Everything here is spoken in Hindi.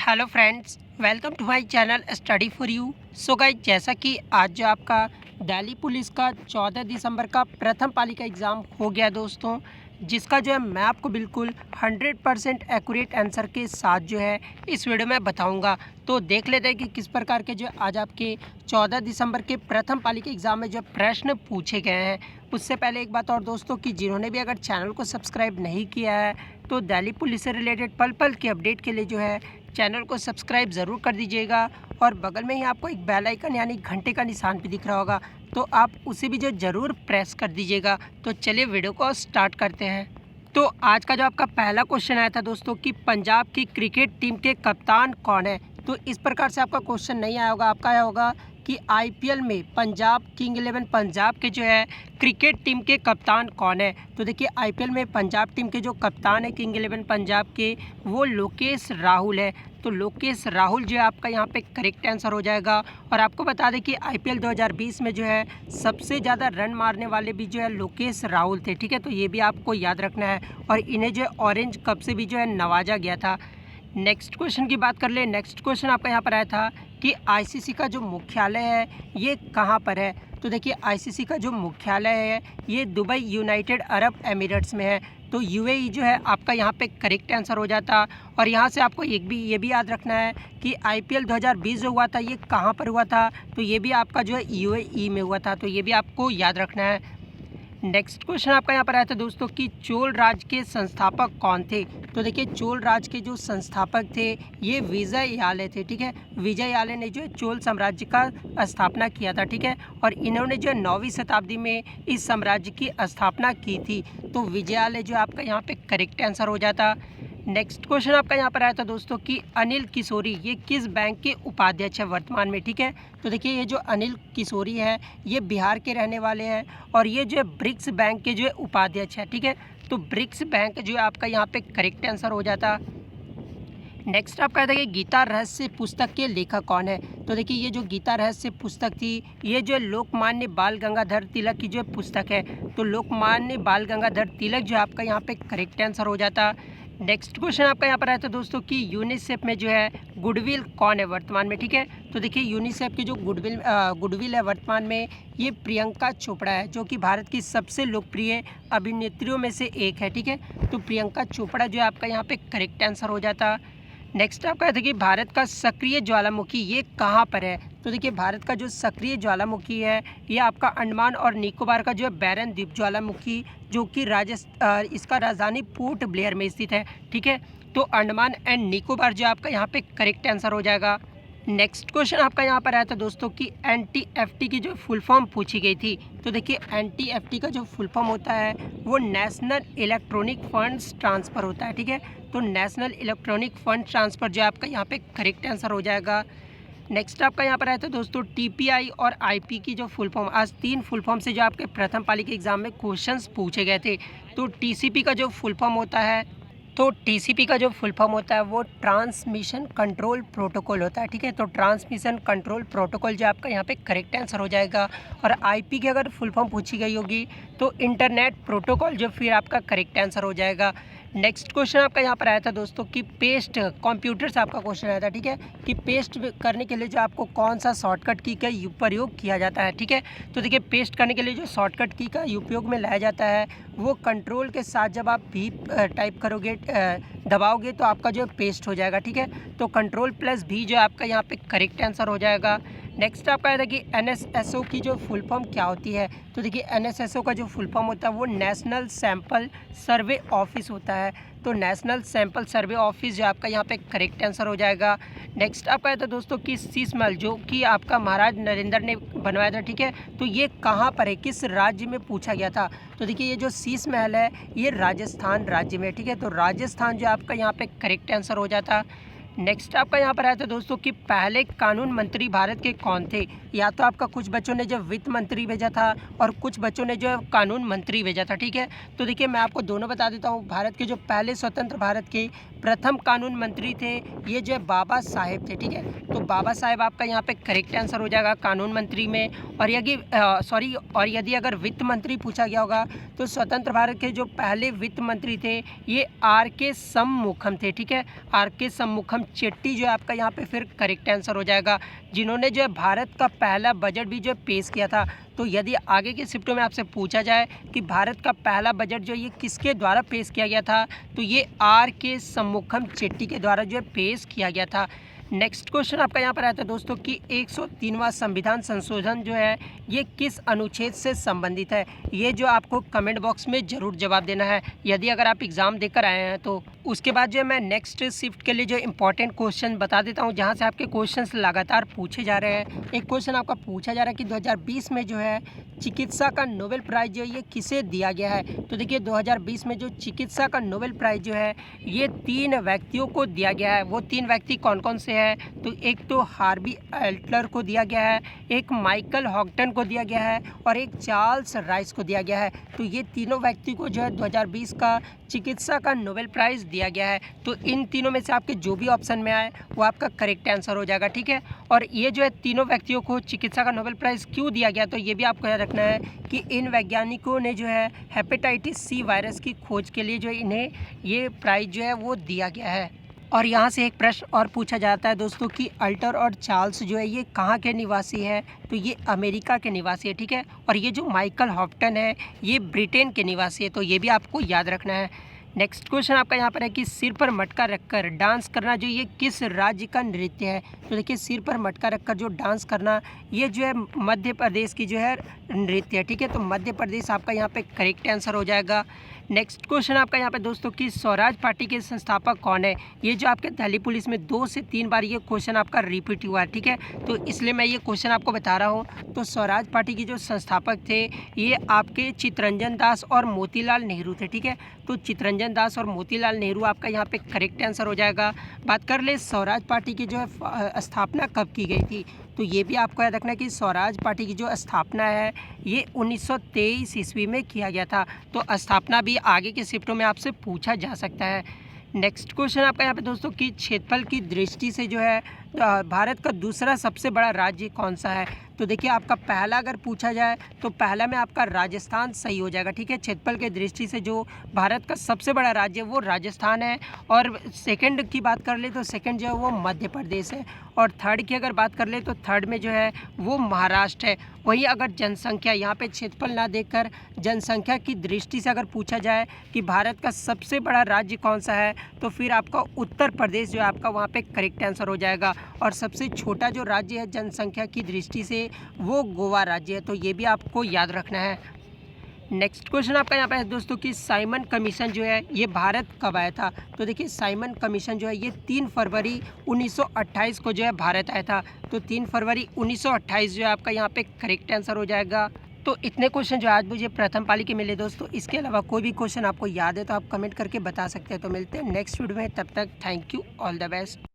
Hello friends, welcome to my channel study for you. So guys, जैसा कि आज जो आपका दिल्ली पुलिस का 14 दिसंबर का प्रथम पाली का एग्ज़ाम हो गया दोस्तों, जिसका जो है मैं आपको बिल्कुल 100% एक्यूरेट आंसर के साथ जो है इस वीडियो में बताऊंगा। तो देख लेते हैं कि किस प्रकार के जो आज आपके 14 दिसंबर के प्रथम पाली के एग्ज़ाम में जो प्रश्न पूछे गए हैं। उससे पहले एक बात और दोस्तों, कि जिन्होंने भी अगर चैनल को सब्सक्राइब नहीं किया है तो दिल्ली पुलिस से रिलेटेड पल पल के अपडेट के लिए जो है चैनल को सब्सक्राइब ज़रूर कर दीजिएगा। और बगल में ही आपको एक बेल आइकन यानी घंटे का निशान भी दिख रहा होगा, तो आप उसे भी जो ज़रूर प्रेस कर दीजिएगा। तो चलिए वीडियो को स्टार्ट करते हैं। तो आज का जो आपका पहला क्वेश्चन आया था दोस्तों, कि पंजाब की क्रिकेट टीम के कप्तान कौन है। तो इस प्रकार से आपका क्वेश्चन नहीं आया होगा, आपका आया होगा कि आईपीएल में पंजाब किंग 11 पंजाब के जो है क्रिकेट टीम के कप्तान कौन है। तो देखिए, आईपीएल में पंजाब टीम के जो कप्तान है किंग 11 पंजाब के, वो लोकेश राहुल है। तो लोकेश राहुल जो है आपका यहाँ पे करेक्ट आंसर हो जाएगा। और आपको बता दें कि आईपीएल 2020 में जो है सबसे ज़्यादा रन मारने वाले भी जो है लोकेश राहुल थे। ठीक है, तो ये भी आपको याद रखना है। और इन्हें जो है ऑरेंज कप से भी जो है नवाजा गया था। नेक्स्ट क्वेश्चन की बात कर ले। नेक्स्ट क्वेश्चन आपका यहाँ पर आया था कि आईसीसी का जो मुख्यालय है ये कहाँ पर है। तो देखिए, आईसीसी का जो मुख्यालय है ये दुबई यूनाइटेड अरब एमिरेट्स में है। तो यूएई जो है आपका यहाँ पे करेक्ट आंसर हो जाता। और यहाँ से आपको ये भी याद रखना है कि आईपीएल 2020 जो हुआ था ये कहाँ पर हुआ था। तो ये भी आपका जो है यूएई में हुआ था। तो ये भी आपको याद रखना है। नेक्स्ट क्वेश्चन आपका यहाँ पर आया था दोस्तों, कि चोल राज के संस्थापक कौन थे। तो देखिए, चोल राज के जो संस्थापक थे ये विजय याले थे। ठीक है, विजय याले ने जो है चोल साम्राज्य का स्थापना किया था। ठीक है, और इन्होंने जो है 9वीं शताब्दी में इस साम्राज्य की स्थापना की थी। तो विजय याले जो आपका यहाँ पे करेक्ट आंसर हो जाता। नेक्स्ट क्वेश्चन आपका यहाँ पर आया था दोस्तों, कि अनिल किशोरी ये किस बैंक के उपाध्यक्ष है वर्तमान में। ठीक है, तो देखिए, ये जो अनिल किशोरी है ये बिहार के रहने वाले हैं और ये जो है ब्रिक्स बैंक के जो है उपाध्यक्ष है। ठीक है, तो ब्रिक्स बैंक जो है आपका यहाँ पे करेक्ट आंसर हो जाता। नेक्स्ट आपका था कि गीता रहस्य पुस्तक के लेखक कौन है। तो देखिए, ये जो गीता रहस्य पुस्तक थी ये जो लोकमान्य बाल गंगाधर तिलक की जो पुस्तक है। तो लोकमान्य बाल गंगाधर तिलक जो आपका यहाँ पे करेक्ट आंसर हो जाता। नेक्स्ट क्वेश्चन आपका यहाँ पर आया था दोस्तों, कि यूनिसेफ में जो है गुडविल कौन है वर्तमान में। ठीक है, तो देखिए, यूनिसेफ की जो गुडविल है वर्तमान में ये प्रियंका चोपड़ा है, जो कि भारत की सबसे लोकप्रिय अभिनेत्रियों में से एक है। ठीक है, तो प्रियंका चोपड़ा जो है आपका यहाँ पे करेक्ट आंसर हो जाता। नेक्स्ट आपका देखिए, भारत का सक्रिय ज्वालामुखी ये कहाँ पर है। तो देखिए, भारत का जो सक्रिय ज्वालामुखी है ये आपका अंडमान और निकोबार का जो है बैरन द्वीप ज्वालामुखी, जो कि इसका राजधानी पोर्ट ब्लेयर में स्थित है। ठीक है, तो अंडमान एंड निकोबार जो आपका यहाँ पे करेक्ट आंसर हो जाएगा। नेक्स्ट क्वेश्चन आपका यहाँ पर आया था दोस्तों, कि एनटीएफटी की जो फुल फॉर्म पूछी गई थी। तो देखिए, एनटीएफटी का जो फुल फॉर्म होता है वो नेशनल इलेक्ट्रॉनिक फंड्स ट्रांसफ़र होता है। ठीक है, तो नेशनल इलेक्ट्रॉनिक फंड ट्रांसफ़र जो आपका यहाँ पे करेक्ट आंसर हो जाएगा। नेक्स्ट आपका यहाँ पर आया था दोस्तों, टीपीआई और आईपी की जो फुल फॉर्म, आज 3 फुल फॉर्म से जो आपके प्रथम पाली के एग्जाम में क्वेश्चंस पूछे गए थे। तो टीसीपी का जो फुल फॉर्म होता है, तो टीसीपी का जो फुल फॉर्म होता है वो ट्रांसमिशन कंट्रोल प्रोटोकॉल होता है। ठीक है, तो ट्रांसमिशन कंट्रोल प्रोटोकॉल जो आपका यहाँ पे करेक्ट आंसर हो जाएगा। और आईपी की अगर फुल फॉर्म पूछी गई होगी तो इंटरनेट प्रोटोकॉल जो फिर आपका करेक्ट आंसर हो जाएगा। नेक्स्ट क्वेश्चन आपका यहाँ पर आया था दोस्तों, कि पेस्ट कंप्यूटर से आपका क्वेश्चन आया था। ठीक है, कि पेस्ट करने के लिए जो आपको कौन सा शॉर्टकट की का प्रयोग किया जाता है। ठीक है, तो देखिए, पेस्ट करने के लिए जो शॉर्टकट की का उपयोग में लाया जाता है वो कंट्रोल के साथ जब आप भी टाइप करोगे दबाओगे तो आपका जो पेस्ट हो जाएगा। ठीक है, तो कंट्रोल प्लस भी जो आपका यहाँ पे करेक्ट आंसर हो जाएगा। नेक्स्ट आपका आया था कि एनएसएसओ की जो फुल फॉर्म क्या होती है। तो देखिए, एनएसएसओ का जो फुल फॉर्म होता है वो नेशनल सैंपल सर्वे ऑफिस होता है। तो नेशनल सैंपल सर्वे ऑफिस जो आपका यहाँ पे करेक्ट आंसर हो जाएगा। नेक्स्ट आपका आया था दोस्तों, कि शीश महल जो कि आपका महाराज नरेंद्र ने बनवाया था। ठीक है, तो ये कहाँ पर है, किस राज्य में पूछा गया था। तो देखिए, ये जो शीश महल है ये राजस्थान राज्य में। ठीक है, तो राजस्थान जो आपका यहाँ पे करेक्ट आंसर हो जाता। नेक्स्ट आपका यहाँ पर आया था दोस्तों, कि पहले कानून मंत्री भारत के कौन थे। या तो आपका कुछ बच्चों ने जो वित्त मंत्री भेजा था और कुछ बच्चों ने जो कानून मंत्री भेजा था। ठीक है, तो देखिए, मैं आपको दोनों बता देता हूँ। भारत के जो पहले स्वतंत्र भारत के प्रथम कानून मंत्री थे ये जो बाबा साहेब थे। ठीक है, तो बाबा साहेब आपका यहाँ पे करेक्ट आंसर हो जाएगा कानून मंत्री में। और यदि अगर वित्त मंत्री पूछा गया होगा तो स्वतंत्र भारत के जो पहले वित्त मंत्री थे ये आर के शममुखम थे। ठीक है, आर के शममुखम चेट्टी जो है आपका यहाँ पे फिर करेक्ट आंसर हो जाएगा, जिन्होंने जो है भारत का पहला बजट भी जो है पेश किया था। तो यदि आगे के शिफ्टों में आपसे पूछा जाए कि भारत का पहला बजट जो ये किसके द्वारा पेश किया गया था, तो ये R.K. शंमुगम चेट्टी के द्वारा जो है पेश किया गया था। नेक्स्ट क्वेश्चन आपका यहाँ पर आता है दोस्तों कि 103वां संविधान संशोधन जो है ये किस अनुच्छेद से संबंधित है। ये जो आपको कमेंट बॉक्स में ज़रूर जवाब देना है यदि अगर आप एग्ज़ाम देकर आए हैं तो। उसके बाद जो है मैं नेक्स्ट शिफ्ट के लिए जो इंपॉर्टेंट क्वेश्चन बता देता हूँ, जहाँ से आपके क्वेश्चंस लगातार पूछे जा रहे हैं। एक क्वेश्चन आपका पूछा जा रहा है कि 2020 में जो है चिकित्सा का नोबेल प्राइज़ जो है ये किसे दिया गया है। तो देखिए 2020 में जो चिकित्सा का नोबेल प्राइज़ जो है ये 3 व्यक्तियों को दिया गया है। वो 3 व्यक्ति कौन कौन से हैं, तो एक तो हार्वी एल्टलर को दिया गया है, एक माइकल हॉगटन को दिया गया है और एक चार्ल्स राइस को दिया गया है। तो ये तीनों व्यक्ति को जो है 2020 का चिकित्सा का नोबेल प्राइज़ दिया गया है। तो इन तीनों में से आपके जो भी ऑप्शन में आए वो आपका करेक्ट आंसर हो जाएगा, ठीक है। और ये जो है तीनों व्यक्तियों को चिकित्सा का नोबेल प्राइज़ क्यों दिया गया, तो ये भी आपको याद रखना है कि इन वैज्ञानिकों ने जो है हेपेटाइटिस सी वायरस की खोज के लिए जो इन्हें ये प्राइज़ जो है वो दिया गया है। और यहाँ से एक प्रश्न और पूछा जाता है दोस्तों कि अल्टर और चार्ल्स जो है ये कहाँ के निवासी है, तो ये अमेरिका के निवासी है, ठीक है। और ये जो माइकल हॉगटन है ये ब्रिटेन के निवासी है, तो ये भी आपको याद रखना है। नेक्स्ट क्वेश्चन आपका यहाँ पर है कि सिर पर मटका रखकर डांस करना जो ये किस राज्य का नृत्य है। तो देखिए सिर पर मटका रखकर जो डांस करना ये जो है मध्य प्रदेश की जो है नृत्य है, ठीक है। तो मध्य प्रदेश आपका यहाँ पे करेक्ट आंसर हो जाएगा। नेक्स्ट क्वेश्चन आपका यहाँ पे दोस्तों कि स्वराज पार्टी के संस्थापक कौन है। ये जो आपके दिल्ली पुलिस में 2 से 3 बार ये क्वेश्चन आपका रिपीट हुआ है, ठीक है। तो इसलिए मैं ये क्वेश्चन आपको बता रहा हूँ। तो स्वराज पार्टी के जो संस्थापक थे ये आपके चित्तरंजन दास और मोतीलाल नेहरू थे, ठीक है। तो चित्तरंजन दास और मोतीलाल नेहरू आपका यहाँ पे करेक्ट आंसर हो जाएगा। बात कर ले स्वराज पार्टी की जो है स्थापना कब की गई थी, तो ये भी आपको याद रखना है कि स्वराज पार्टी की जो स्थापना है ये 1923 ईस्वी में किया गया था। तो स्थापना भी आगे के शिफ्टों में आपसे पूछा जा सकता है। नेक्स्ट क्वेश्चन आपका यहाँ पे दोस्तों कि क्षेत्रफल की दृष्टि से जो है भारत का दूसरा सबसे बड़ा राज्य कौन सा है। तो देखिए आपका पहला अगर पूछा जाए तो पहला में आपका राजस्थान सही हो जाएगा, ठीक है। क्षेत्रफल की दृष्टि से जो भारत का सबसे बड़ा राज्य वो राजस्थान है। और सेकंड की बात कर ले तो सेकंड जो है वो मध्य प्रदेश है। और थर्ड की अगर बात कर ले तो थर्ड में जो है वो महाराष्ट्र है। वहीं अगर जनसंख्या यहाँ पे क्षेत्रफल ना देखकर जनसंख्या की दृष्टि से अगर पूछा जाए कि भारत का सबसे बड़ा राज्य कौन सा है, तो फिर आपका उत्तर प्रदेश जो है आपका वहाँ पे करेक्ट आंसर हो जाएगा। और सबसे छोटा जो राज्य है जनसंख्या की दृष्टि से वो गोवा राज्य है, तो ये भी आपको याद रखना है। नेक्स्ट क्वेश्चन आपका यहाँ पे है दोस्तों कि साइमन कमीशन जो है ये भारत कब आया था। तो देखिए साइमन कमीशन जो है ये 3 फरवरी 1928 को जो है भारत आया था। तो 3 फरवरी 1928 जो है आपका यहाँ पे करेक्ट आंसर हो जाएगा। तो इतने क्वेश्चन जो आज मुझे प्रथम पाली के मिले दोस्तों। इसके अलावा कोई भी क्वेश्चन आपको याद है तो आप कमेंट करके बता सकते हैं। तो मिलते हैं नेक्स्ट वीडियो में, तब तक thank you, all the best.